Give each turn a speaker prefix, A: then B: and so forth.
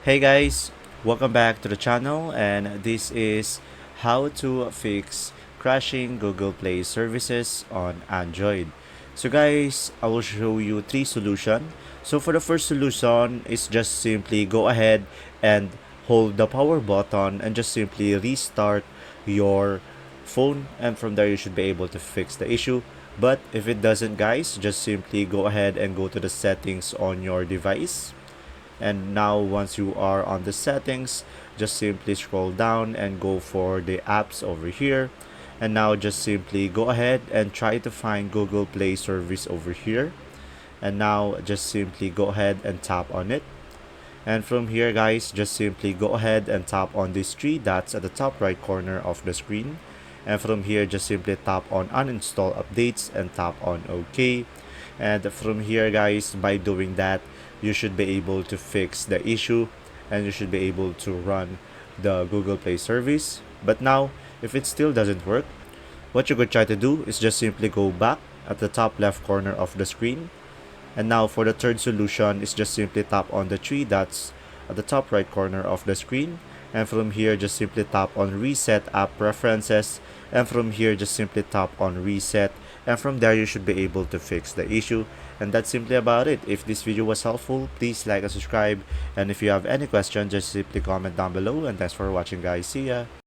A: Hey guys, welcome back to the channel, and this is how to fix crashing Google Play services on Android. So guys, I will show you three solutions. So for the first solution is just simply go ahead and hold the power button and just simply restart your phone, and from there you should be able to fix the issue. But if it doesn't guys, just simply go ahead and go to the settings on your device, and now once you are on the settings, just simply scroll down and go for the apps over here, and now just simply go ahead and try to find Google Play service over here, and now just simply go ahead and tap on it. And from here guys, just simply go ahead and tap on these three dots at the top right corner of the screen, and from here just simply tap on uninstall updates and tap on OK. And from here guys, by doing that, you should be able to fix the issue and you should be able to run the Google Play service. But now if it still doesn't work, what you could try to do is just simply go back at the top left corner of the screen, and now for the third solution is just simply tap on the three dots at the top right corner of the screen, and from here just simply tap on reset app preferences, and from here just simply tap on reset, and from there you should be able to fix the issue. And that's simply about it. If this video was helpful, please like and subscribe, and if you have any questions, just simply comment down below. And thanks for watching guys. See ya.